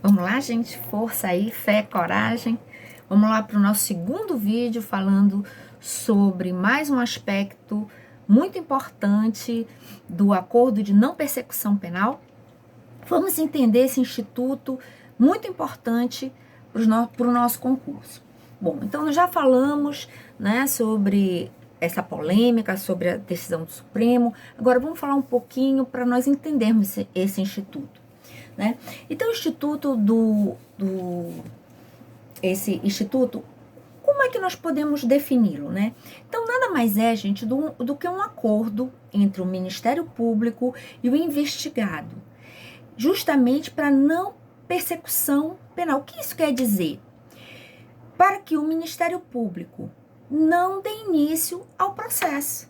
Vamos lá, gente? Força aí, fé, coragem. Vamos lá para o nosso segundo vídeo falando sobre mais um aspecto muito importante do acordo de não persecução penal. Vamos entender esse instituto muito importante para o nosso concurso. Bom, então nós já falamos, né, sobre essa polêmica, sobre a decisão do Supremo. Agora vamos falar um pouquinho para nós entendermos esse instituto. Né? Então, o instituto esse instituto, como é que nós podemos defini-lo, né? Então, nada mais é, gente, do que um acordo entre o Ministério Público e o investigado, justamente para não persecução penal. O que isso quer dizer? Para que o Ministério Público não dê início ao processo.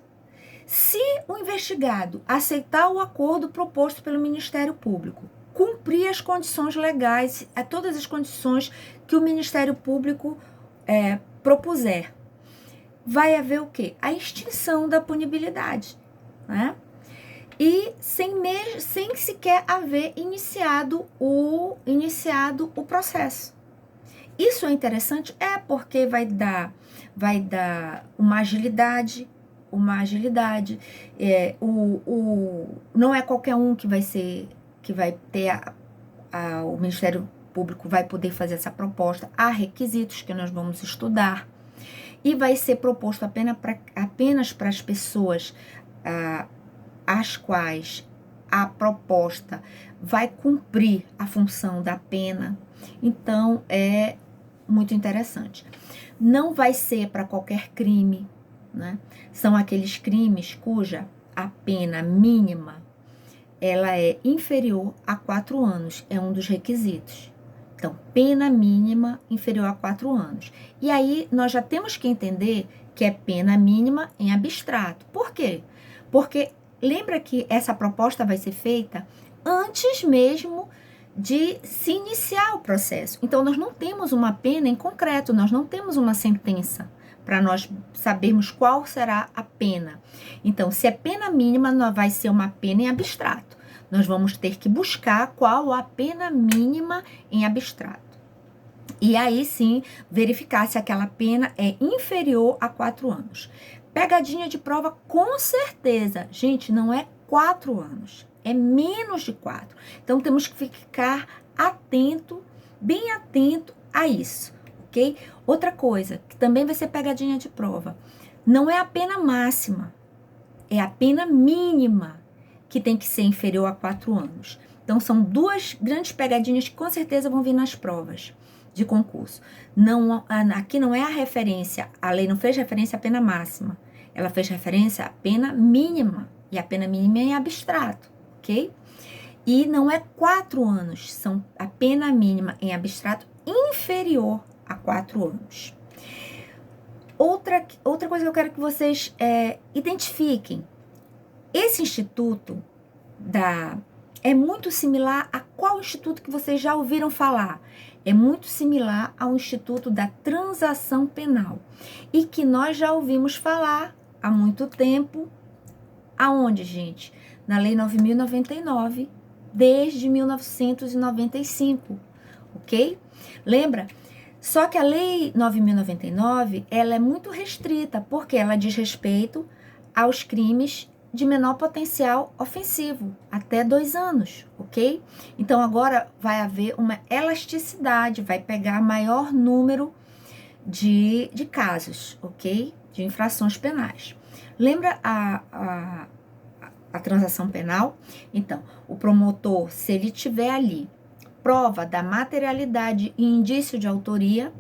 Se o investigado aceitar o acordo proposto pelo Ministério Público, cumprir as condições legais, todas as condições que o Ministério Público propuser, vai haver o quê? A extinção da punibilidade, né? E sem sequer haver iniciado o processo. Isso é interessante? É porque vai dar uma agilidade, não é qualquer um que vai ter o Ministério Público vai poder fazer essa proposta. Há requisitos que nós vamos estudar e vai ser proposto apenas para as pessoas às quais a proposta vai cumprir a função da pena. Então, é muito interessante. Não vai ser para qualquer crime, né? São aqueles crimes cuja a pena mínima ela é inferior a 4 anos, é um dos requisitos. Então, pena mínima inferior a 4 anos. E aí, nós já temos que entender que é pena mínima em abstrato. Por quê? Porque lembra que essa proposta vai ser feita antes mesmo de se iniciar o processo. Então, nós não temos uma pena em concreto, nós não temos uma sentença para nós sabermos qual será a pena. Então, se é pena mínima, não vai ser uma pena em abstrato. Nós vamos ter que buscar qual a pena mínima em abstrato. E aí sim, verificar se aquela pena é inferior a 4 anos. Pegadinha de prova, com certeza. Gente, não é 4 anos, é menos de 4. Então, temos que ficar atento, bem atento a isso, ok? Outra coisa, que também vai ser pegadinha de prova, não é a pena máxima, é a pena mínima que tem que ser inferior a 4 anos. Então, são duas grandes pegadinhas que com certeza vão vir nas provas de concurso. Não, aqui não é a referência, a lei não fez referência à pena máxima, ela fez referência à pena mínima, e a pena mínima é em abstrato, ok? E não é 4 anos, são a pena mínima em abstrato inferior a 4 anos. Outra coisa que eu quero que vocês identifiquem, esse instituto é muito similar a qual instituto que vocês já ouviram falar? É muito similar ao Instituto da Transação Penal, e que nós já ouvimos falar há muito tempo. Aonde, gente? Na Lei 9.099, desde 1995, ok? Lembra? Só que a Lei 9.099, ela é muito restrita, porque ela diz respeito aos crimes de menor potencial ofensivo, até 2 anos, ok? Então, agora vai haver uma elasticidade, vai pegar maior número de casos, ok? De infrações penais. Lembra a transação penal? Então, o promotor, se ele tiver ali prova da materialidade e indício de autoria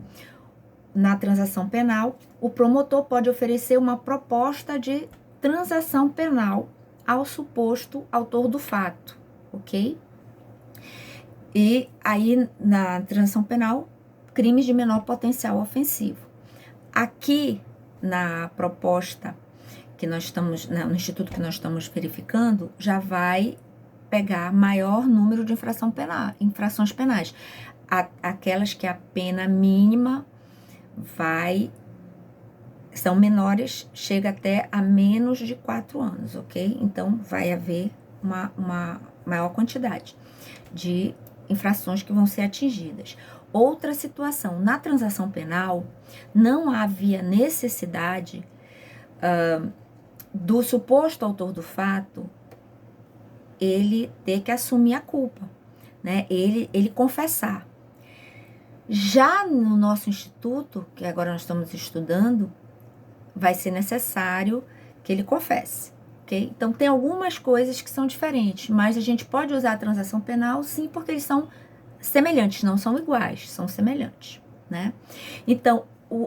na transação penal, o promotor pode oferecer uma proposta de transação penal ao suposto autor do fato, ok? E aí, na transação penal, crimes de menor potencial ofensivo. Aqui, na proposta que nós estamos, no instituto que nós estamos verificando, já vai pegar maior número de infrações penais. Aquelas que a pena mínima são menores, chega até a menos de 4 anos, ok? Então, vai haver uma maior quantidade de infrações que vão ser atingidas. Outra situação, na transação penal, não havia necessidade do suposto autor do fato ele ter que assumir a culpa, né? Ele confessar. Já no nosso instituto, que agora nós estamos estudando, vai ser necessário que ele confesse, ok? Então, tem algumas coisas que são diferentes, mas a gente pode usar a transação penal, sim, porque eles são semelhantes, não são iguais, são semelhantes, né? Então,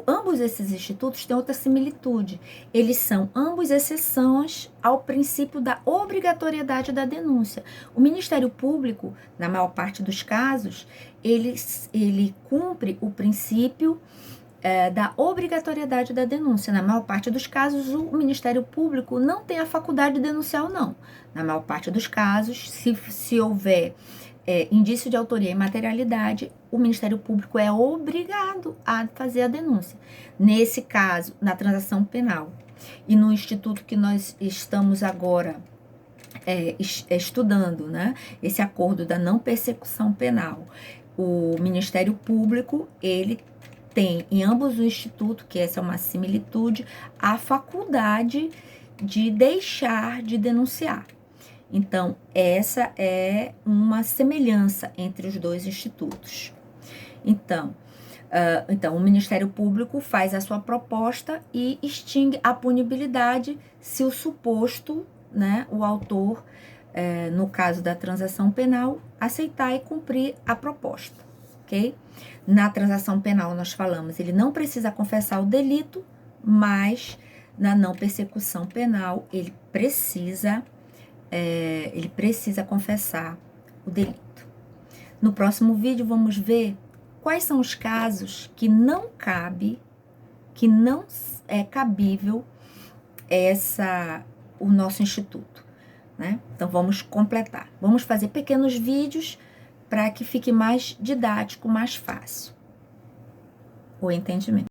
ambos esses institutos têm outra similitude. Eles são ambos exceções ao princípio da obrigatoriedade da denúncia. O Ministério Público, na maior parte dos casos, ele cumpre o princípio da obrigatoriedade da denúncia. Na maior parte dos casos, o Ministério Público não tem a faculdade de denunciar ou não. Na maior parte dos casos, se houver indício de autoria e materialidade, o Ministério Público é obrigado a fazer a denúncia. Nesse caso, na transação penal e no instituto que nós estamos agora estudando, né, esse acordo da não persecução penal, o Ministério Público, ele tem em ambos os institutos, que essa é uma similitude, a faculdade de deixar de denunciar. Então, essa é uma semelhança entre os dois institutos. Então, o Ministério Público faz a sua proposta e extingue a punibilidade se o suposto, né, o autor, no caso da transação penal, aceitar e cumprir a proposta, ok? Na transação penal, nós falamos, ele não precisa confessar o delito, mas na não persecução penal, ele precisa confessar o delito. No próximo vídeo, vamos ver quais são os casos que não é cabível o nosso instituto, né? Então, vamos completar. Vamos fazer pequenos vídeos para que fique mais didático, mais fácil o entendimento.